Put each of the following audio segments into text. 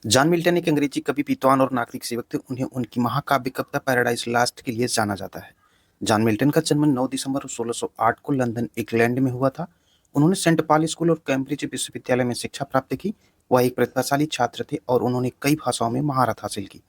John Milton एक अंग्रेजी कवि, विद्वान और नागरिक सेवक थे। उन्हें उनकी महाकाव्य कविता पैराडाइज लास्ट के लिए जाना जाता है। जॉन मिल्टन का जन्म 9 दिसंबर 1608 को लंदन, इंग्लैंड में हुआ था। उन्होंने सेंट पॉल स्कूल और कैम्ब्रिज विश्वविद्यालय में शिक्षा प्राप्त की। वह एक प्रतिभाशाली छात्र थे और उन्होंने कई भाषाओं में महारत हासिल की,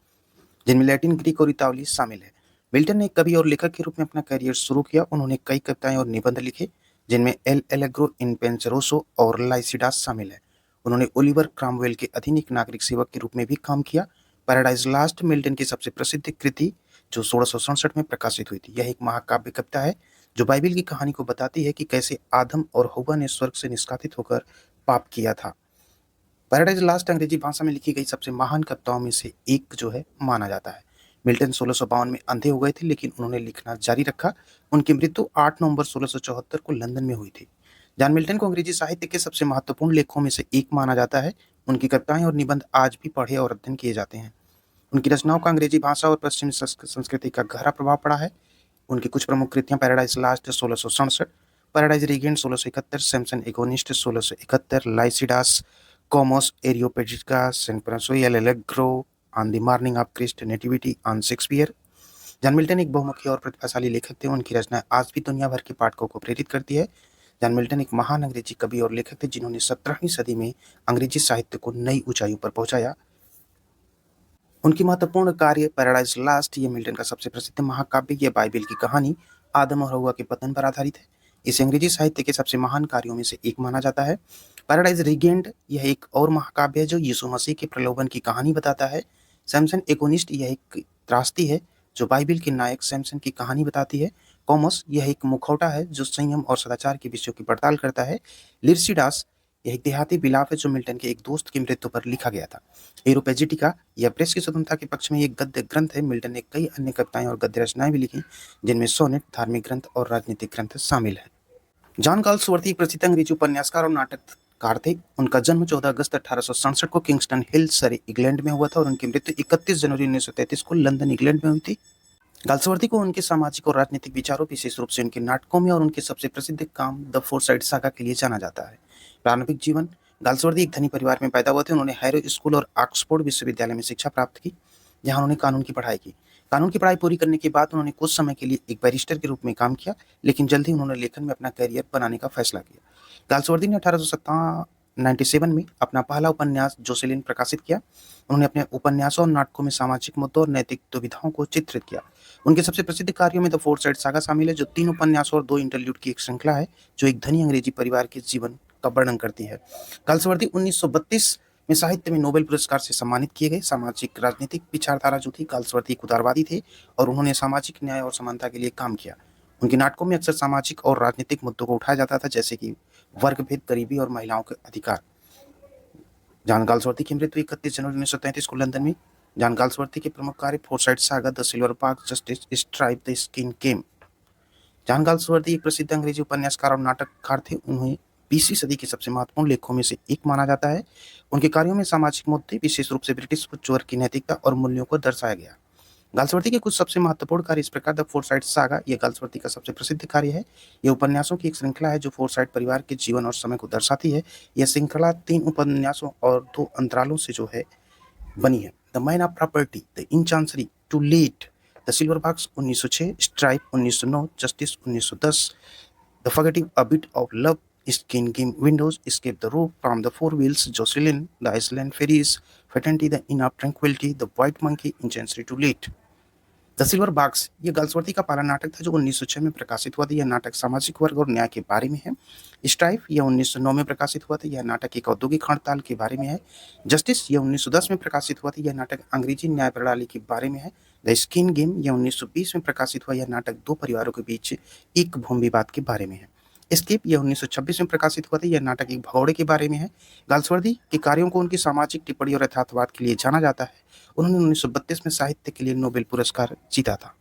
जिनमें लैटिन, ग्रीक और इतालवी शामिल है। मिल्टन ने एक कवि और लेखक के रूप में अपना करियर शुरू किया। उन्होंने कई कविताएं और निबंध लिखे, जिनमें एल एलेग्रो इन पेंसरोसो और लाइसिडास शामिल है। उन्होंने ओलिवर क्रॉमवेल के अधीन एक नागरिक सेवक के रूप में भी काम किया। पैराडाइज लास्ट मिल्टन की सबसे प्रसिद्ध कृति, जो 1667 में प्रकाशित हुई थी। यह एक महाकाव्य कविता है जो बाइबिल की कहानी को बताती है कि कैसे आदम और हव्वा ने स्वर्ग से निष्कासित होकर पाप किया था। पैराडाइज लास्ट अंग्रेजी भाषा में लिखी गई सबसे महान कविताओं में से एक जो है माना जाता है। मिल्टन 1652 में अंधे हो गए थे, लेकिन उन्होंने लिखना जारी रखा। उनकी मृत्यु 8 नवंबर 1674 को लंदन में हुई थी। जॉन मिल्टन को अंग्रेजी साहित्य के सबसे महत्वपूर्ण लेखकों में से एक माना जाता है। उनकी कविताएं और निबंध आज भी पढ़े और अध्ययन किए जाते हैं। उनकी रचनाओं का अंग्रेजी भाषा और पश्चिमी संस्कृति का गहरा प्रभाव पड़ा है। उनकी कुछ प्रमुख कृतियां paradise lost 1667, paradise regained 1671, Samson agonistes 1671, Lycidas, Comus areopagitica, सैन फ्रांसोई L'Allegro, on the morning of Christ nativity, on Shakespeare. John Milton एक बहुमुखी और प्रतिभाशाली लेखक थे। उनकी रचनाएं आज भी दुनिया भर के पाठकों को प्रेरित करती है। जॉन मिल्टन एक महान अंग्रेजी कवि और लेखक थे, जिन्होंने 17वीं सदी में अंग्रेजी साहित्य को नई ऊंचाइयों पर पहुंचाया। उनकी महत्वपूर्ण कार्य पैराडाइज लास्ट, ये मिल्टन का सबसे प्रसिद्ध महाकाव्य, ये बाइबिल की कहानी आदम और हव्वा के पतन पर आधारित है। इसे अंग्रेजी साहित्य के सबसे महान कार्यों में से एक माना जाता है। पैराडाइज रीगेंड, यह एक और महाकाव्य है जो यीशु मसीह के प्रलोभन की कहानी बताता है। सैमसन एगोनिस्ट, यह एक त्रासदी है जो बाइबिल के नायक सैमसन की कहानी बताती है। कॉमोस, यह एक मुखौटा है जो संयम और सदाचार के विषयों की पड़ताल करता है। लिरसिडास, यह एक देहाती विलाप है जो मिल्टन के एक दोस्त की मृत्यु पर लिखा गया था। एरोपेजिटिका, यह प्रेस की स्वतंत्रता के पक्ष में एक गद्य ग्रंथ है। मिल्टन ने कई अन्य कविताएं और गद्य रचनाएं भी लिखी, जिनमें सोनेट, धार्मिक ग्रंथ और राजनीतिक ग्रंथ शामिल हैं। जॉन गाल्सवर्दी एक प्रसिद्ध अंग्रेजी उपन्यासकार और नाटककार थे। उनका जन्म 14 अगस्त 1867 को किंगस्टन हिल, सरे, इंग्लैंड में हुआ था और उनकी मृत्यु 31 जनवरी 1933 को लंदन, इंग्लैंड में हुई थी। गाल्सवर्दी को उनके सामाजिक और राजनीतिक विचारों, विशेष रूप से उनके नाटकों में और उनके सबसे प्रसिद्ध काम द फोरसाइट सागा के लिए जाना जाता है। प्रारंभिक जीवन, गाल्सवर्दी एक धनी परिवार में पैदा हुए थे। उन्होंने हैरो स्कूल और ऑक्सफोर्ड विश्वविद्यालय में शिक्षा प्राप्त की, जहां उन्होंने कानून की पढ़ाई की। कानून की पढ़ाई पूरी करने के बाद उन्होंने कुछ समय के लिए एक बैरिस्टर के रूप में काम किया, लेकिन जल्द ही उन्होंने लेखन में अपना करियर बनाने का फैसला किया। गाल्सवर्दी ने 1897 में अपना पहला उपन्यास जोसेलिन प्रकाशित किया। उन्होंने अपने उपन्यासों और नाटकों में सामाजिक मुद्दों और नैतिक दुविधाओं को चित्रित किया। उनके सबसे प्रसिद्ध कार्यों में द फोरसाइट सागा शामिल है, जो 3 उपन्यासों और 2 इंटरल्यूड की एक श्रृंखला है, जो एक धनी अंग्रेजी परिवार के जीवन का वर्णन करती है। गाल्सवर्दी 1932 में साहित्य में नोबेल पुरस्कार से सम्मानित किए गए। सामाजिक राजनीतिक विचारधारा जो थी, गाल्सवर्दी एक उदारवादी थे और उन्होंने सामाजिक न्याय और समानता के लिए काम किया। उनके नाटकों में अक्सर सामाजिक और राजनीतिक मुद्दों को उठाया जाता था, जैसे कि वर्ग भेद, गरीबी और महिलाओं के अधिकार। जॉन गाल्सवर्दी की मृत्यु 31 जनवरी 1933 को लंदन में। जॉन गाल्सवर्दी के प्रमुख कार्य foresight saga, the silver park, justice, stripe, the skin game. John Galsworthy एक प्रसिद्ध अंग्रेजी उपन्यासकार और नाटककार थे। उन्हें 20वीं सदी के सबसे महत्वपूर्ण लेखकों में से एक माना जाता है। उनके कार्यों में सामाजिक मुद्दे, विशेष रूप से ब्रिटिश उच्च वर्ग की नैतिकता और मूल्यों को दर्शाया गया। गाल्सवर्दी के कुछ सबसे महत्वपूर्ण कार्य इस प्रकार: द फोरसाइट सागा, यह गाल्सवर्दी का सबसे प्रसिद्ध कार्य है। यह उपन्यासों की एक श्रृंखला है जो फोरसाइट परिवार के जीवन और समय को दर्शाती है। यह श्रृंखला 3 उपन्यासों और 2 अंतरालों से जो है बनी है। The man of property, the in chancery, to let, the silver box 1906, strife 1909, justice 1910, the forgetting a bit of love, skin game, windows, escape the roof, from the four wheels, Jocelyn, the island Pharisees, फेटेंटी, the inn of tranquillity, the white monkey, in chancery, to let. The silver box, ये Galsworthy का पहला नाटक था जो 1906 में प्रकाशित हुआ था। यह नाटक सामाजिक वर्ग और न्याय के बारे में है। स्ट्राइफ, यह 1909 में प्रकाशित हुआ था। यह नाटक एक औद्योगिक हड़ताल के बारे में है। जस्टिस, यह 1910 में प्रकाशित हुआ था। यह नाटक अंग्रेजी न्याय प्रणाली के बारे में है। द स्किन गेम, यह 1920 में प्रकाशित हुआ। यह नाटक 2 परिवारों के बीच एक भूमि विवाद के बारे में है। एस्केप, यह 1926 में प्रकाशित हुआ था। यह नाटक एक भगौड़े के बारे में है। गाल्सवर्दी के कार्यों को उनकी सामाजिक टिप्पणी और यथार्थवाद के लिए जाना जाता है। उन्होंने 1932 में साहित्य के लिए नोबेल पुरस्कार जीता था।